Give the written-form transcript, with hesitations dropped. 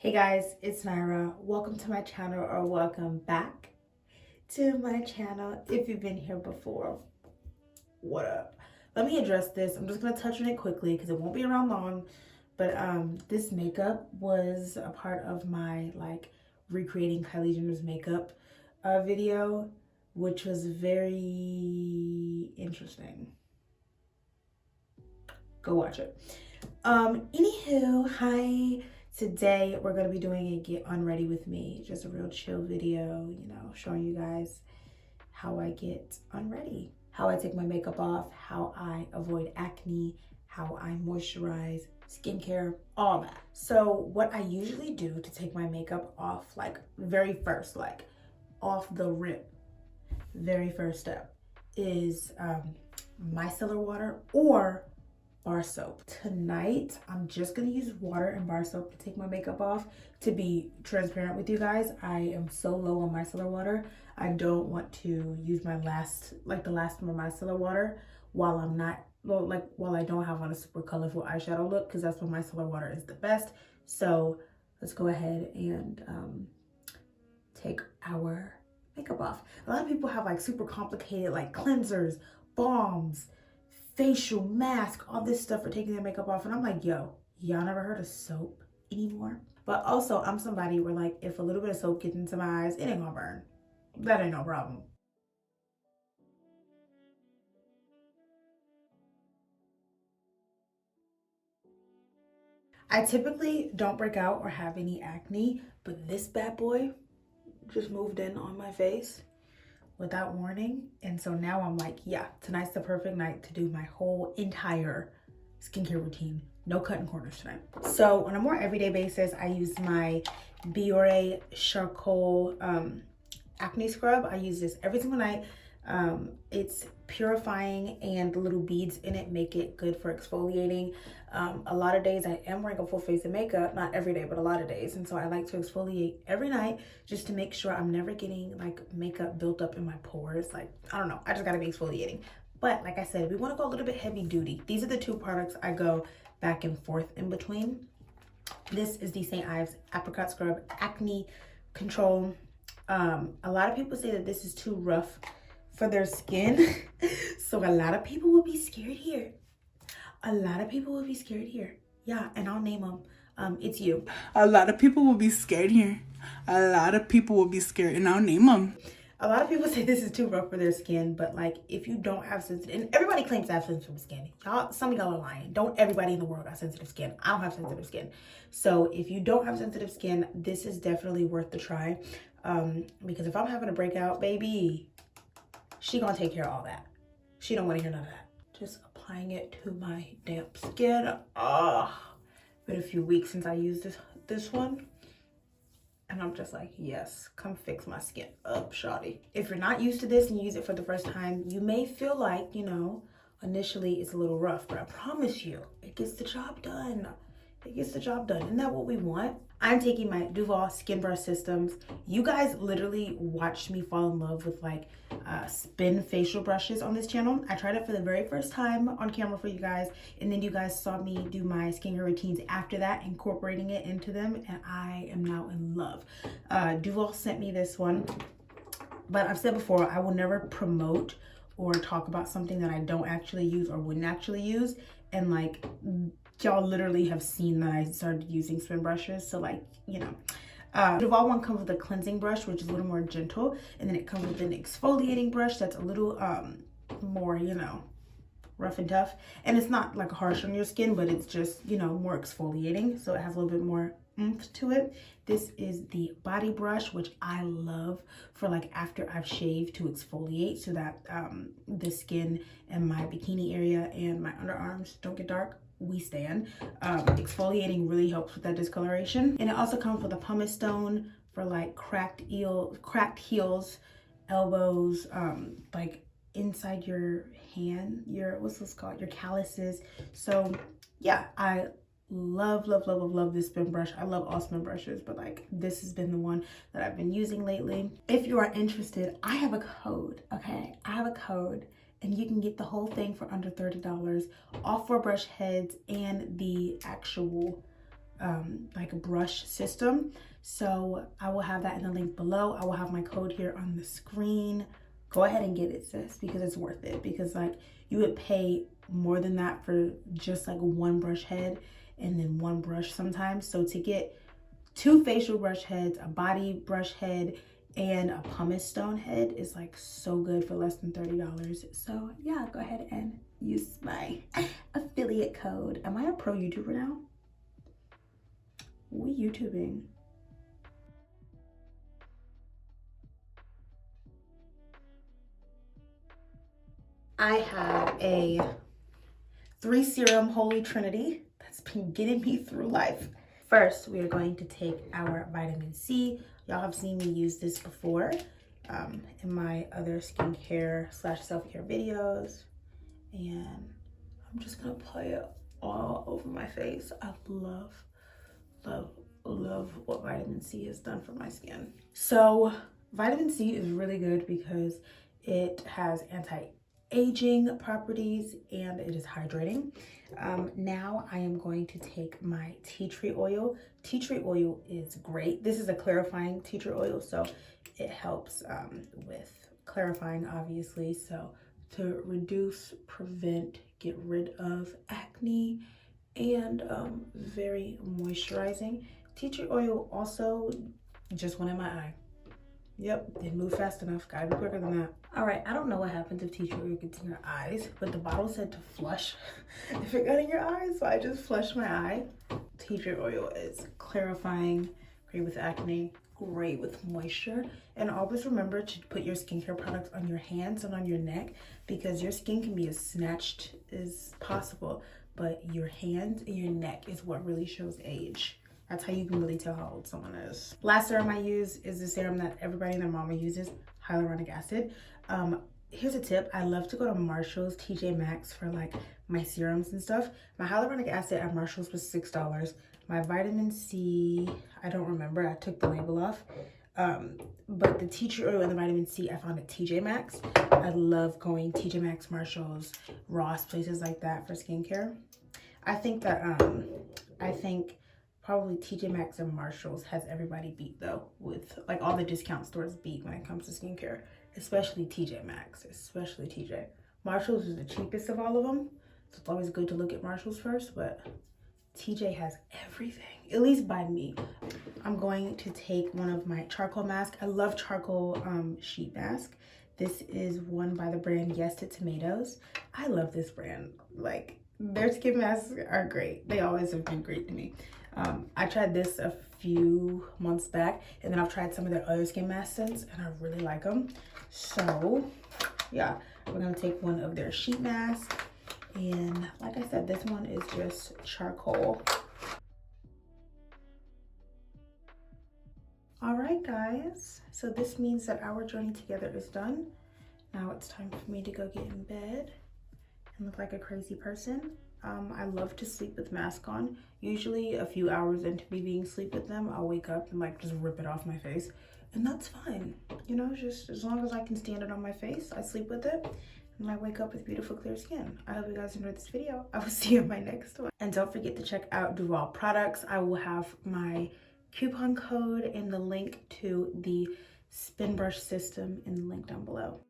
Hey guys, it's Nyra. Welcome to my channel, or welcome back to my channel. If you've been here before, what up? Let me address this. I'm just gonna touch on it quickly because it won't be around long. But this makeup was a part of my recreating Kylie Jenner's makeup video, which was very interesting. Go watch it. Anywho, hi. Today we're gonna be doing a get unready with me, just a real chill video, showing you guys how I get unready, how I take my makeup off, how I avoid acne, how I moisturize, skincare, all that. So what I usually do to take my makeup off, very first, off the rip, very first step is micellar water or bar soap. Tonight, I'm just gonna use water and bar soap to take my makeup off. To be transparent with you guys, I am so low on micellar water. I don't want to use my last of my micellar water while I'm not, while I don't have on a super colorful eyeshadow look, because that's when micellar water is the best. So let's go ahead and take our makeup off. A lot of people have super complicated cleansers, balms, facial mask, all this stuff for taking their makeup off, and I'm like, yo, y'all never heard of soap anymore? But also, I'm somebody where if a little bit of soap gets into my eyes, it ain't gonna burn. That ain't no problem. I typically don't break out or have any acne, but this bad boy just moved in on my face without warning. And so now I'm like, yeah, tonight's the perfect night to do my whole entire skincare routine. No cutting corners tonight. So on a more everyday basis, I use my Biore charcoal acne scrub. I use this every single night. It's purifying, and the little beads in it make it good for exfoliating. A lot of days I am wearing a full face of makeup, not every day, but a lot of days. And so I like to exfoliate every night just to make sure I'm never getting makeup built up in my pores. I don't know, I just gotta be exfoliating. But like I said, we wanna go a little bit heavy duty. These are the two products I go back and forth in between. This is the St. Ives Apricot Scrub Acne Control. A lot of people say that this is too rough for their skin. So a lot of people will be scared here. Yeah, and I'll name them. It's you. A lot of people will be scared here. A lot of people will be scared, and I'll name them. A lot of people say this is too rough for their skin, but if you don't have sensitive, and everybody claims to have sensitive skin. Some of y'all are lying. Don't everybody in the world got sensitive skin. I don't have sensitive skin. So if you don't have sensitive skin, this is definitely worth the try. Because if I'm having a breakout, baby, she gonna take care of all that. She don't want to hear none of that. Just applying it to my damp skin. Been a few weeks since I used this one, and I'm just like, yes, come fix my skin up, shawty. If you're not used to this and you use it for the first time, you may feel like, initially it's a little rough, but I promise you, it gets the job done. Isn't that what we want? I'm taking my Duval Skin Brush Systems. You guys literally watched me fall in love with spin facial brushes on this channel. I tried it for the very first time on camera for you guys, and then you guys saw me do my skincare routines after that, incorporating it into them, and I am now in love. Duval sent me this one, but I've said before, I will never promote or talk about something that I don't actually use or wouldn't actually use, and y'all literally have seen that I started using spin brushes. So Duval one comes with a cleansing brush, which is a little more gentle, and then it comes with an exfoliating brush that's a little more, rough and tough. And it's not harsh on your skin, but it's just, more exfoliating. So it has a little bit more oomph to it. This is the body brush, which I love for after I've shaved, to exfoliate so that the skin and my bikini area and my underarms don't get dark. We stand. Exfoliating really helps with that discoloration. And it also comes with a pumice stone for cracked heels, elbows, inside your hand, what's this called, your calluses. So yeah, I love this spin brush. I love all spin brushes, but this has been the one that I've been using lately. If you are interested, I have a code. Okay, I have a code, and you can get the whole thing for under $30, all 4 brush heads and the actual like a brush system. So I will have that in the link below. I will have my code here on the screen. Go ahead and get it, sis, because it's worth it. Because like you would pay more than that for just like one brush head and then one brush sometimes. So to get 2 facial brush heads, a body brush head, and a pumice stone head is like so good for less than $30. So yeah, go ahead and use my affiliate code. Am I a pro YouTuber now? We YouTubing. I have a 3 serum holy trinity that's been getting me through life. First, we are going to take our vitamin C. Y'all have seen me use this before in my other skincare / self-care videos. And I'm just gonna apply it all over my face. I love what vitamin C has done for my skin. So vitamin C is really good because it has anti-aging properties and it is hydrating. Now I am going to take my tea tree oil. Tea tree oil is great. This is a clarifying tea tree oil, so it helps with clarifying, obviously. So to reduce, prevent, get rid of acne, and very moisturizing. Tea tree oil also just went in my eye. Yep, didn't move fast enough. Gotta be quicker than that. All right, I don't know what happens if tea tree oil gets in your eyes, but the bottle said to flush if it got in your eyes, so I just flushed my eye. Tea tree oil is clarifying, great with acne, great with moisture. And always remember to put your skincare products on your hands and on your neck, because your skin can be as snatched as possible, but your hands and your neck is what really shows age. That's how you can really tell how old someone is. Last serum I use is the serum that everybody and their mama uses, hyaluronic acid. Here's a tip. I love to go to Marshall's, TJ Maxx for like my serums and stuff. My hyaluronic acid at Marshall's was $6. My vitamin C, I don't remember. I took the label off. But the tea tree oil and the vitamin C I found at TJ Maxx. I love going TJ Maxx, Marshall's, Ross, places like that for skincare. I think probably TJ Maxx and Marshall's has everybody beat though, with like all the discount stores beat when it comes to skincare, especially TJ Maxx, especially TJ. Marshall's is the cheapest of all of them, so it's always good to look at Marshall's first, but TJ has everything, at least by me. I'm going to take one of my charcoal masks. I love charcoal sheet mask. This is one by the brand Yes to Tomatoes. I love this brand. Like, their skin masks are great. They always have been great to me. I tried this a few months back, and then I've tried some of their other skin masks since, and I really like them. So yeah, we're gonna take one of their sheet masks, and like I said, this one is just charcoal. All right, guys, so this means that our journey together is done. Now it's time for me to go get in bed and look like a crazy person. I love to sleep with mask on. Usually a few hours into me being asleep with them, I'll wake up and like just rip it off my face, and that's fine. You know, just as long as I can stand it on my face, I sleep with it, and I wake up with beautiful clear skin. I hope you guys enjoyed this video. I will see you in my next one. And don't forget to check out Duval products. I will have my coupon code and the link to the spin brush system in the link down below.